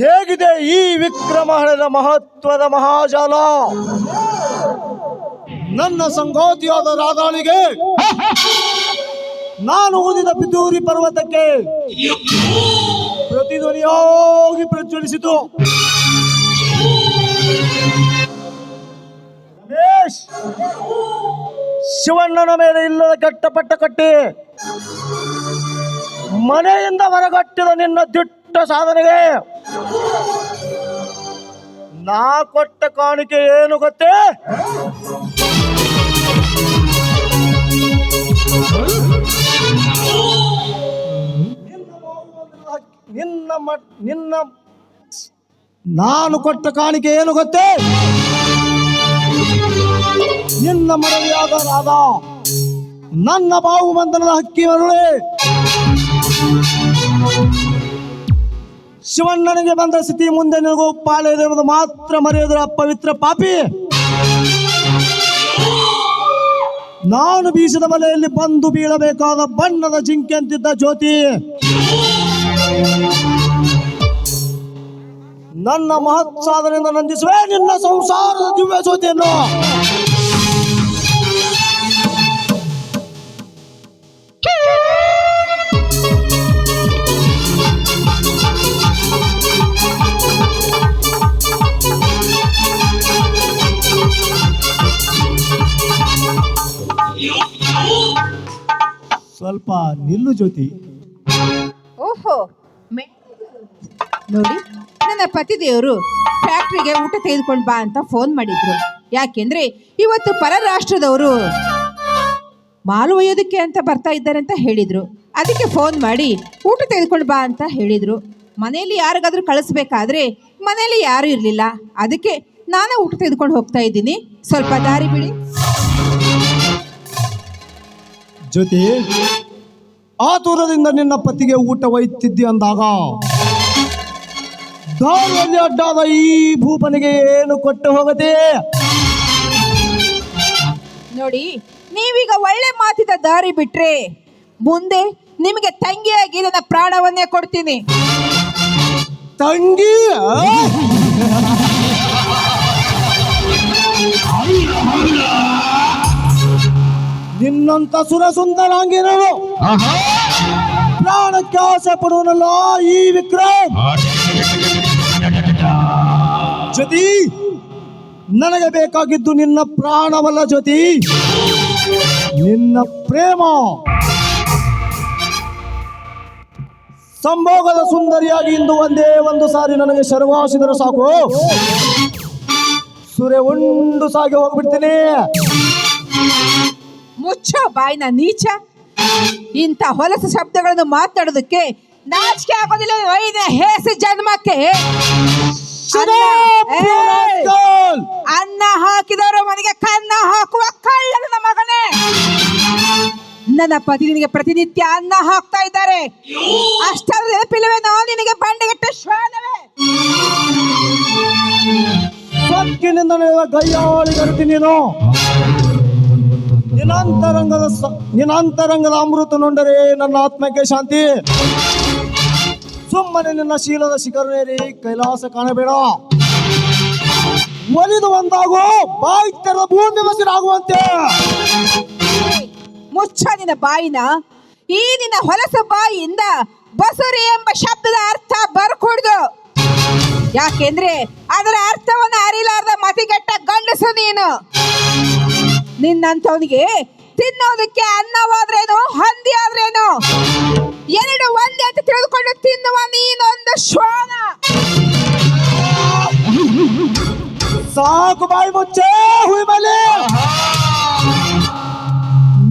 ಹೇಗಿದೆ ಈ ವಿಕ್ರಮಹಣದ ಮಹತ್ವದ ಮಹಾಜಾಲ? ನನ್ನ ಸಂಗಾತಿಯಾದ ರಾಧಾಳಿಗೆ ನಾನು ಊದಿದ ಪಿತೂರಿ ಪರ್ವತಕ್ಕೆ ಪ್ರತಿಧ್ವನಿಯಾಗಿ ಪ್ರಜ್ವಲಿಸಿತು. ರಮೇಶ್, ಶಿವಣ್ಣನ ಮೇಲೆ ಇಲ್ಲದ ಕೆಟ್ಟಪಟ್ಟ ಕಟ್ಟಿ ಮನೆಯಿಂದ ಹೊರಗಟ್ಟಿದ ನಿನ್ನ ದಿಟ್ಟ ಸಾಧನೆಗೆ ನಾ ಕೊಟ್ಟ ಕಾಣಿಕೆ ಏನು ಗೊತ್ತೇ? ನಿನ್ನ ನಾನು ಕೊಟ್ಟ ಕಾಣಿಕೆ ಏನು ಗೊತ್ತೇ? ನಿನ್ನ ಮನವಿಯಾದ ರಾಧಾ ನನ್ನ ಬಾವು ಬಂಧನದ ಹಕ್ಕಿ ಮರುಳೆ ಶಿವಣ್ಣನಿಗೆ ಬಂದ ಸ್ಥಿತಿ ಮುಂದೆ ನಿನಗೂ ಪಾಲೆ ಇದೆ ಎಂಬುದು ಮಾತ್ರ ಮರೆಯದರ ಪವಿತ್ರ ಪಾಪಿ. ನಾನು ಬೀಸಿದ ಮನೆಯಲ್ಲಿ ಬಂದು ಬೀಳಬೇಕಾದ ಬಣ್ಣದ ಜಿಂಕೆ ಅಂತಿದ್ದ ಜ್ಯೋತಿ ನನ್ನ ಮಹತ್ ಸಾಧನೆಯಿಂದ ನಂದಿಸುವೆ ನಿನ್ನ ಸಂಸಾರದ ದಿವ್ಯ ಜ್ಯೋತಿಯನ್ನು. ಸ್ವಲ್ಪ ನಿಲ್ಲು ಜ್ಯೋತಿ. ಓಹೋ, ನೋಡಿ, ನನ್ನ ಪತಿದೇವರು ಫ್ಯಾಕ್ಟ್ರಿಗೆ ಊಟ ತೆಗೆದುಕೊಂಡು ಬಾ ಅಂತ ಫೋನ್ ಮಾಡಿದ್ರು. ಯಾಕೆಂದ್ರೆ ಇವತ್ತು ಪರರಾಷ್ಟ್ರದವರು ಮಾಲು ಒಯ್ಯೋದಕ್ಕೆ ಅಂತ ಬರ್ತಾ ಇದ್ದಾರೆ ಅಂತ ಹೇಳಿದ್ರು. ಅದಕ್ಕೆ ಫೋನ್ ಮಾಡಿ ಊಟ ತೆಗೆದುಕೊಂಡು ಬಾ ಅಂತ ಹೇಳಿದ್ರು. ಮನೆಯಲ್ಲಿ ಯಾರಿಗಾದ್ರೂ ಕಳಿಸ್ಬೇಕಾದ್ರೆ ಮನೆಯಲ್ಲಿ ಯಾರು ಇರಲಿಲ್ಲ. ಅದಕ್ಕೆ ನಾನೇ ಊಟ ತೆಗೆದುಕೊಂಡು ಹೋಗ್ತಾ ಇದ್ದೀನಿ, ಸ್ವಲ್ಪ ದಾರಿ ಬಿಡಿ. ಜ್ಯೋತಿ, ಆತುರದಿಂದ ನಿನ್ನ ಪತಿಗೆ ಊಟ ಒಯ್ತಿದ್ದಿ ಅಂದಾಗ ದಾರಿಯಲ್ಲಿ ಅಡ್ಡಾದ ಈ ಭೂಪನಿಗೆ ಏನು ಕೊಟ್ಟು ಹೋಗದೆ? ನೋಡಿ, ನೀವೀಗ ಒಳ್ಳೆ ಮಾತಿದ ದಾರಿ ಬಿಟ್ರೆ ಮುಂದೆ ನಿಮಗೆ ತಂಗಿಯಾಗಿ ನನ್ನ ಪ್ರಾಣವನ್ನೇ ಕೊಡ್ತೀನಿ. ತಂಗಿ? ನಿನ್ನಂತ ಸುರಸುಂದರಾಂಗಿನರು ಪ್ರಾಣಕ್ಕೆ ಆಸೆ ಪಡುವನಲ್ಲ ಈ ವಿಕ್ರಮ್. ಜ್ಯೋತಿ, ನನಗೆ ಬೇಕಾಗಿದ್ದು ನಿನ್ನ ಪ್ರಾಣವಲ್ಲ ಜ್ಯೋತಿ, ನಿನ್ನ ಪ್ರೇಮ. ಸಂಭೋಗದ ಸುಂದರಿಯಾಗಿ ಇಂದು ಒಂದೇ ಒಂದು ಸಾರಿ ನನಗೆ ಶರ್ವಾಸಿದರೆ ಸಾಕು, ಸುರೆ ಉಂಡು ಸಾಗಿ ಹೋಗ್ಬಿಡ್ತೀನಿ. ಮುಚ್ಚೋ ಬಾಯಿನ ನೀಚ. ಇಂಥ ಹೊಲಸು ಶಬ್ದಗಳನ್ನು ಮಾತಾಡೋದಕ್ಕೆ ನಾಚಿಕೆ ಆಗೋದಿಲ್ಲ ವೈದ್ಯ ಹೇಸಿ ಜನ್ಮಕ್ಕೆ. ಅನ್ನ ಹಾಕಿದವರು ಮನೆಗೆ ಕನ್ನ ಹಾಕುವ ಕಳ್ಳನ ಮಗನೇ. ನನ್ನ ಪತಿ ನಿನಗೆ ಪ್ರತಿನಿತ್ಯ ಅನ್ನ ಹಾಕ್ತಾ ಇದ್ದಾರೆ, ಅಷ್ಟರ ನೆನಪಿಲ್ಲವೇ ನಾವು ನಿನಗೆ ಬಂಡೆಗೆಟ್ಟ ಶ್ವಾನವೇ? ಸೊಕ್ಕಿನಿಂದ ಗೈಯಾಳಿ ಕರಿತಿ ನೀನು. ನಿನ್ನಂತರಂಗದ ಅಮೃತ ನೊಂಡರೆ ನನ್ನ ಆತ್ಮಕ್ಕೆ ಶಾಂತಿ. ಸುಮ್ಮನೆ ನಿನ್ನ ಶೀಲದ ಶಿಖರೇರಿ ಕೈಲಾಸ ಕಾಣಬೇಡ. ಒಲಿದು ಒಂದಾಗೋ ಬಾಯಿ ತೆರೆದ ಭೂಮಿ ಬಸಿರಾಗುವಂತೆ. ಮುಚ್ಚ ನಿನ್ನ ಬಾಯಿನ. ಈ ನಿನ್ನ ಹೊಲಸು ಬಾಯಿಯಿಂದ ಬಸುರಿ ಎಂಬ ಶಬ್ದದ ಅರ್ಥ ಬರ್ಕೂಡ್ದು. ಯಾಕೆಂದ್ರೆ ಅದರ ಅರ್ಥವನ್ನು ಅರಿಲಾರ್ದ ಮತಿಗೆಟ್ಟ ಗಂಡಸು ನೀನು. ನಿನ್ನಂಥವನಿಗೆ ತಿನ್ನೋದಕ್ಕೆ ಅನ್ನವಾದ್ರೇನು ಹಂದಿ ಆದ್ರೇನು ಎರಡು ಒಂದೇ ಅಂತ ತಿಳಿದುಕೊಂಡು ತಿನ್ನುವ ನೀನೊಂದು ಶ್ವಾನ. ಸಾಕು ಬಾಯಿ ಮುಚ್ಚೆ ಹುಯಿಮಲೆ.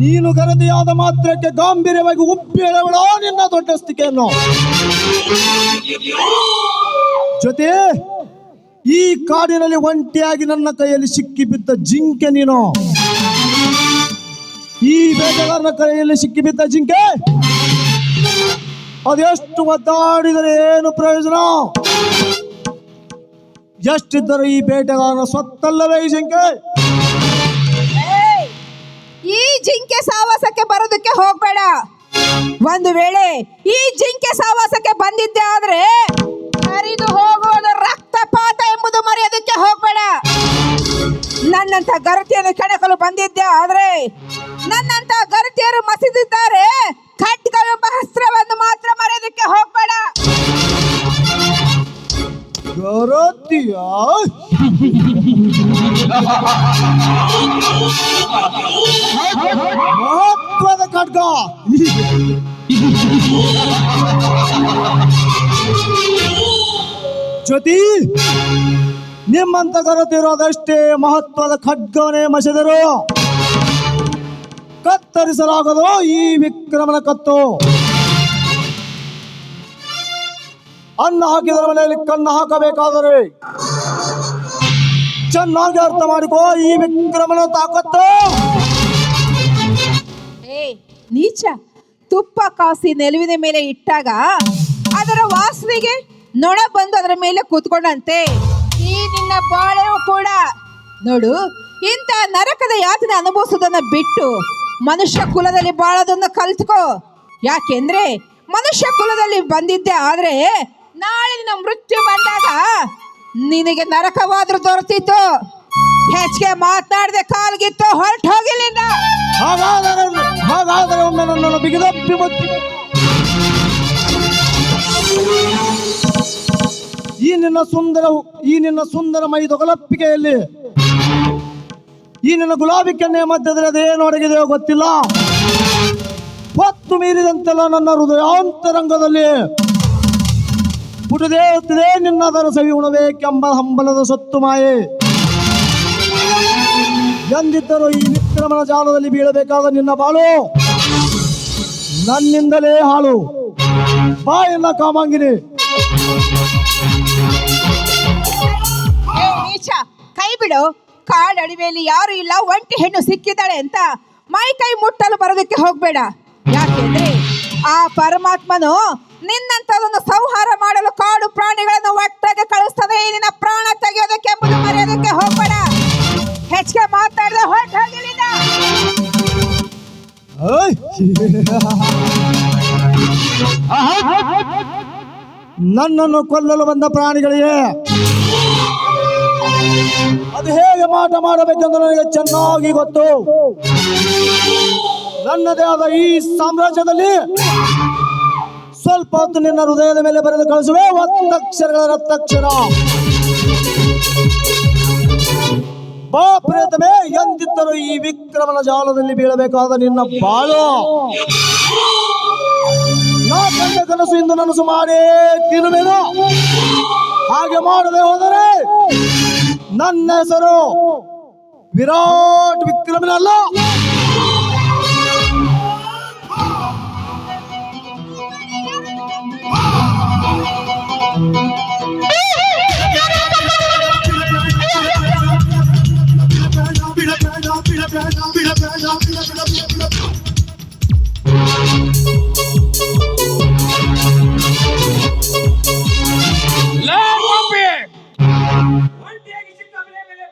ನೀನು ಗರದಿಯಾದ ಮಾತ್ರಕ್ಕೆ ಗಾಂಭೀರ್ಯವಾಗಿ ಉಪ್ಪಿ ಹೇಳಬೇಡ ನಿನ್ನ ದೊಡ್ಡಸ್ತಿಕೆಯನ್ನು. ಜೊತೆ ಈ ಕಾಡಿನಲ್ಲಿ ಒಂಟಿಯಾಗಿ ನನ್ನ ಕೈಯಲ್ಲಿ ಸಿಕ್ಕಿ ಬಿದ್ದ ಜಿಂಕೆ ನೀನು. ಈ ಬೇಟೆಗಾರನ ಕೈಯಲ್ಲಿ ಸಿಕ್ಕಿ ಬಿದ್ದ ಜಿಂಕೆ ಅದೆಷ್ಟು ಒದ್ದಾಡಿದರೆ ಏನು ಪ್ರಯೋಜನ? ಎಷ್ಟಿದ್ದರೂ ಈ ಬೇಟೆಗಾರನ ಸ್ವತ್ತಲ್ಲವೇ ಈ ಜಿಂಕೆ. ಈ ಜಿಂಕೆ ಸಾವಾಸಕ್ಕೆ ಬರೋದಕ್ಕೆ ಹೋಗ್ಬೇಡ. ಒಂದು ವೇಳೆ ಈ ಜಿಂಕೆ ಸಾವಾಸಕ್ಕೆ ಬಂದಿದ್ದೆ ಆದ್ರೆ ಹರಿದು ಹೋಗು. ಮರೆಯೋದಕ್ಕೆ ಹೋಗ್ಬೇಡ. ಗರತಿಯ ಮಹತ್ವದ ಖಡ್ಗ. ಜ್ಯೋತಿ, ನಿಮ್ಮಂತ ಗರತಿರೋದಷ್ಟೇ ಮಹತ್ವದ ಖಡ್ಗವನ್ನೇ ಮಸೆದರು ಕತ್ತರಿಸಲಾಗದು ಈ ವಿಕ್ರಮನ ಕತ್ತು. ಅನ್ನ ಹಾಕಿದರ ಮನೆಯಲ್ಲಿ ಕಣ್ಣು ಹಾಕಬೇಕಾದರೆ ಚೆನ್ನಾಗಿ ಅರ್ಥ ಮಾಡಿಕೋ ಈ ವಿಕ್ರಮನ ತಾಕತ್ತು. ಏ ನೀಚ, ತುಪ್ಪ ಕಾಸಿ ನೆಲುವಿನ ಮೇಲೆ ಇಟ್ಟಾಗ ಅದರ ವಾಸನೆಗೆ ನೊಣ ಬಂದು ಅದರ ಮೇಲೆ ಕೂತ್ಕೊಂಡಂತೆ ಈ ನಿನ್ನ ಬಾಳೆವು ಕೂಡ. ನೋಡು, ಇಂಥ ನರಕದ ಯಾತನೆ ಅನುಭವಿಸೋದನ್ನ ಬಿಟ್ಟು ಮನುಷ್ಯ ಕುಲದಲ್ಲಿ ಬಾಳೋದನ್ನ ಕಲ್ತ್ಕೋ. ಯಾಕೆಂದ್ರೆ ಮನುಷ್ಯ ಕುಲದಲ್ಲಿ ಬಂದಿದ್ದೆ ಆದ್ರೆ ನಾಳೆ ನಿನ್ನ ಮೃತ್ಯು ಬಂದಾಗ ನಿನಗೆ ನರಕವಾದ್ರೂ ದೊರೆತಿತ್ತು. ಹೆಚ್ಚಿಗೆ ಮಾತನಾಡದೆ ಕಾಲ್ಗಿತ್ತು ಹೊರಟು ಹೋಗಿಲ್ಲಿಂದ. ಹಾಗಾದರೆ ಒಮ್ಮೆ ನನ್ನನ್ನು ಬಿಗಿದಪ್ಪಿ ಮುತ್ತಿ ಈ ನಿನ್ನ ಸುಂದರ ಮೈ ತೊಗಲಪ್ಪಿಗೆಯಲ್ಲಿ ಈ ನಿನ್ನ ಗುಲಾಬಿ ಕೆನ್ನೆಯ ಮಧ್ಯದಲ್ಲಿ ಅದೇನು ಅಡಗಿದೆಯೋ ಗೊತ್ತಿಲ್ಲ. ಹೊತ್ತು ಮೀರಿದಂತೆಲ್ಲ ನನ್ನ ಹೃದಯಾಂತರಂಗದಲ್ಲಿ ಪುಟದೇವುತ್ತಿದೆ ನಿನ್ನದರ ಸವಿ ಉಣಬೇಕೆಂಬ ಹಂಬಲದ ಸತ್ತು ಮಾಯೆ. ಎಂದಿದ್ದರೂ ಈ ವಿಕ್ರಮನ ಜಾಲದಲ್ಲಿ ಬೀಳಬೇಕಾದ ನಿನ್ನ ಬಾಳು ನನ್ನಿಂದಲೇ ಹಾಳು. ಬಾ ಎನ್ನ ಕಾಮಾಂಗಿನಿ. ನೀಚ, ಕೈ ಬಿಡು. ಕಾಡಡಿವೆಯಲ್ಲಿ ಯಾರು ಇಲ್ಲ, ಒಂಟಿ ಹೆಣ್ಣು ಸಿಕ್ಕಿದ್ದಾಳೆ ಅಂತ ಮೈ ಕೈ ಮುಟ್ಟಲು ಬರೋದಕ್ಕೆ ಹೋಗ್ಬೇಡ. ಯಾಕೆಂದ್ರೆ ಆ ಪರಮಾತ್ಮನು ನಿನ್ನಂತದನ್ನು ಸಂಹಾರ ಮಾಡಲು ಕಾಡು ಪ್ರಾಣಿಗಳನ್ನು ಒಟ್ಟಾಗಿ ಕಳಿಸ್ತದೆ. ನಿನ್ನ ಪ್ರಾಣ ತೆಗೆಯೋದಕ್ಕೆ ಎಂಬುದು ಮರೆಯೋದಕ್ಕೆ ಹೋಗ್ಬೇಡ. ಹೆಚ್ಚಿಗೆ ಮಾತಾಡಿದ ಹೊರಟು ಹೋಗಿಲ್ಲಿಂದ. ನನ್ನನ್ನು ಕೊಲ್ಲಲು ಬಂದ ಪ್ರಾಣಿಗಳಿಗೆ ಅದು ಹೇಗೆ ಮಾಟ ಮಾಡಬೇಕೆಂದು ನನಗೆ ಚೆನ್ನಾಗಿ ಗೊತ್ತು. ನನ್ನದೇ ಆದ ಈ ಸಾಮ್ರಾಜ್ಯದಲ್ಲಿ ಸ್ವಲ್ಪ ಹೊತ್ತು ನಿನ್ನ ಹೃದಯದ ಮೇಲೆ ಬರೆದು ಕಳಿಸುವೆ ಒತ್ತಕ್ಷರಗಳ ರಕ್ತಾಕ್ಷರ. ಬಾ ಪ್ರಿಯತಮೇ, ಎಂದಿದ್ದರೂ ಈ ವಿಕ್ರಮನ ಜಾಲದಲ್ಲಿ ಬೀಳಬೇಕಾದ ನಿನ್ನ ಬಾಳು ನಾ ಕಂಡ ಕನಸು ಇಂದು ನನಸು ಮಾಡೇ ತಿರುವೆನು. ಹಾಗೆ ಮಾಡದೆ ಹೋದರೆ ನನ್ನ ಹೆಸರು ವಿರಾಟ್ ವಿಕ್ರಮನಲ್ಲ.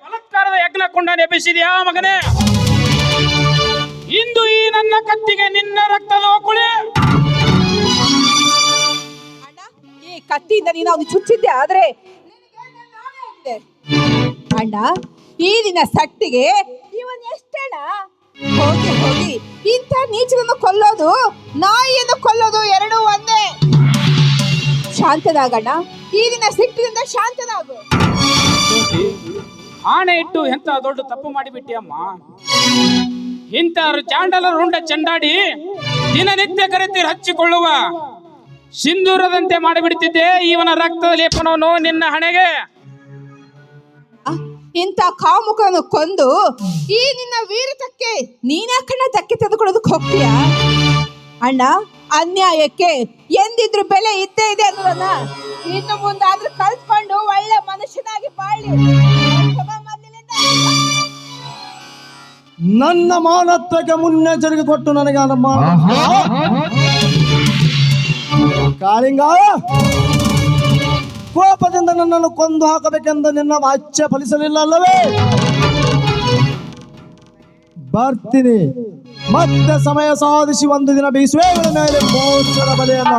ಬಲಾತ್ಕಾರದ ಯಜ್ಞ ಕೊಂಡ ನೆಪಿಸಿದ್ಯಾ ಮಗನೇ? ಇಂದು ಈ ನನ್ನ ಕತ್ತಿಗೆ ನಿನ್ನ ರಕ್ತದ ಕುಳಿ. ಅಣ್ಣ, ಈ ಕತ್ತಿಯಿಂದ ನೀನು ಅವನು ಚುಚ್ಚಿದ್ದೆ ಆದ್ರೆ ಅಣ್ಣ, ಈ ದಿನ ಸಟ್ಟಿಗೆ ಇವನ್ ಎಷ್ಟಣ್ಣ? ಹೋಗಿ ಹೋಗಿ ಇಂಥ ನೀಚನನ್ನು ಕೊಲ್ಲೋದು ನಾಯಿಯನ್ನು ಕೊಲ್ಲೋದು ಎರಡೂ ಒಂದೇ. ಶಾಂತನಾಗಣ್ಣ, ಈ ದಿನ ಸಿಟ್ಟಿನಿಂದ ಶಾಂತನಾಗು. ಆಣೆ ಇಟ್ಟು ಎಂತ ದೊಡ್ಡ ತಪ್ಪು ಮಾಡಿಬಿಟ್ಟಿಯಮ್ಮ. ಇಂಥ ಚಾಂಡಲ ರುಂಡ ಚಂಡಾಡಿ ದಿನನಿತ್ಯ ಕರೆತಿ ಹಚ್ಚಿಕೊಳ್ಳುವ ಸಿಂಧೂರದಂತೆ ಮಾಡಿಬಿಡ್ತಿದ್ದೆ ಇವನ ರಕ್ತದ ಲೇಪನವನ್ನು ನಿನ್ನ ಹಣೆಗೆ. ಇಂಥ ಕಾಮುಕವನ್ನು ಕೊಂದು ಈ ನಿನ್ನ ವೀರತಕ್ಕೆ ನೀನ್ಯಾಕಣ್ಣ ಧಕ್ಕೆ ತೆಗೆದುಕೊಳ್ಳೋದಕ್ಕೆ ಹೋಗ್ತೀಯ? ಅಣ್ಣ, ಅನ್ಯಾಯಕ್ಕೆ ಎಂದಿದ್ರು ಬೆಲೆ ಇದ್ದೇ ಇದೆ ಅನ್ನೋದನ್ನ ಇನ್ನು ಮುಂದಾದ್ರೂ ಕಲ್ತ್ಕೊಂಡು ಒಳ್ಳೆ ಮನುಷ್ಯನಾಗಿ ಬಾಳಿ. ನನ್ನ ಮಾನತ್ವಕ್ಕೆ ಮುನ್ನೆಚ್ಚರಿಕೆ ಕೊಟ್ಟು ನನಗೆ ಕಾಳಿಂಗ, ಕೋಪದಿಂದ ನನ್ನನ್ನು ಕೊಂದು ಹಾಕಬೇಕೆಂದು ನಿನ್ನ ವಾಚ್ಯ ಫಲಿಸಲಿಲ್ಲ ಅಲ್ಲವೇ? ಬರ್ತೀನಿ, ಮತ್ತೆ ಸಮಯ ಸಾಧಿಸಿ ಒಂದು ದಿನ ಬೀಸುವೆ ಮೇಲೆ ಮೋಸದ ಬಲೆಯನ್ನ.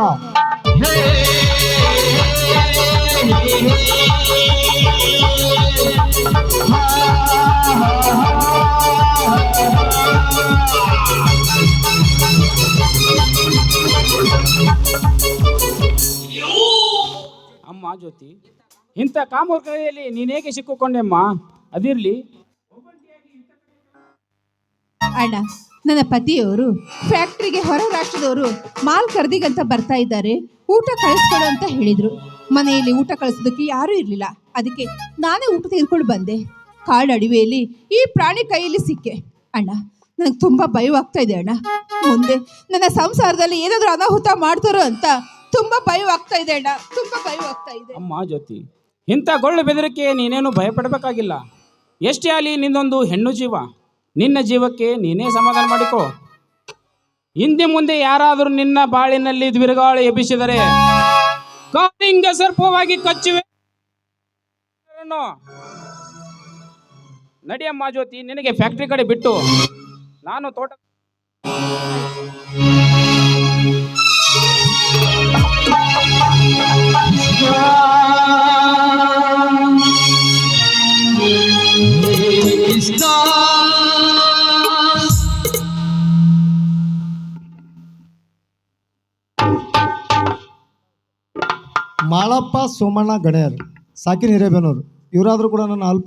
ಅಮ್ಮ ಜ್ಯೋತಿ, ಇಂಥ ಕಾಮೂರ್ಕರಲ್ಲಿ ನೀನೇಕೆ ಸಿಕ್ಕಿಕೊಂಡೆಮ್ಮ? ಅದಿರ್ಲಿ, ಅಣ್ಣ, ನನ್ನ ಪತಿಯವರು ಫ್ಯಾಕ್ಟ್ರಿಗೆ ಹೊರ ರಾಷ್ಟ್ರದವರು ಮಾಲ್ ಖರೀದಿಗಂತ ಬರ್ತಾ ಇದ್ದಾರೆ, ಊಟ ಕಳಿಸ್ಕೊಡು ಅಂತ ಹೇಳಿದ್ರು. ಮನೆಯಲ್ಲಿ ಊಟ ಕಳಿಸೋದಕ್ಕೆ ಯಾರೂ ಇರಲಿಲ್ಲ. ಅದಕ್ಕೆ ನಾನೇ ಊಟ ತೆಗೆದುಕೊಂಡು ಬಂದೆ. ಕಾಡು ಅಡವಿಯಲ್ಲಿ ಈ ಪ್ರಾಣಿ ಕೈಯಲ್ಲಿ ಸಿಕ್ಕೆ. ಅಣ್ಣ, ನನಗೆ ತುಂಬ ಭಯವಾಗ್ತಾ ಇದೆ ಅಣ್ಣ. ಮುಂದೆ ನನ್ನ ಸಂಸಾರದಲ್ಲಿ ಏನಾದರೂ ಅನಾಹುತ ಮಾಡ್ತಾರೋ ಅಂತ ತುಂಬ ಭಯವಾಗ್ತಾ ಇದೆ ಅಣ್ಣ, ತುಂಬ ಭಯವಾಗ್ತಾ ಇದೆ. ಅಮ್ಮ ಜ್ಯೋತಿ, ಇಂಥ ಗೊಳ್ಳು ಬೆದರಿಕೆ ನೀನೇನು ಭಯಪಡಬೇಕಾಗಿಲ್ಲ. ಎಷ್ಟೇ ಆಗಲಿ ನಿಂದೊಂದು ಹೆಣ್ಣು ಜೀವ, ನಿನ್ನ ಜೀವಕ್ಕೆ ನೀನೇ ಸಮಾಧಾನ ಮಾಡಿಕೊ. ಹಿಂದೆ ಮುಂದೆ ಯಾರಾದರೂ ನಿನ್ನ ಬಾಳಿನಲ್ಲಿ ಬಿರುಗಾಳಿ ಎಬ್ಬಿಸಿದರೆ ಕಾಳಿಂಗ ಸರ್ಪವಾಗಿ ಕಚ್ಚುವೆ. ನಡಿಯಮ್ಮ ಜ್ಯೋತಿ, ನಿನಗೆ ಫ್ಯಾಕ್ಟ್ರಿ ಕಡೆ ಬಿಟ್ಟು ನಾನು ತೋಟ. ಮಾಳಪ್ಪ ಸೋಮಣ್ಣ ಗಣ್ಯರ್, ಸಾಕಿನ ಹಿರೇಬೇನೂರು, ಇವರಾದರೂ ಕೂಡ ನನ್ನ ಅಲ್ಪ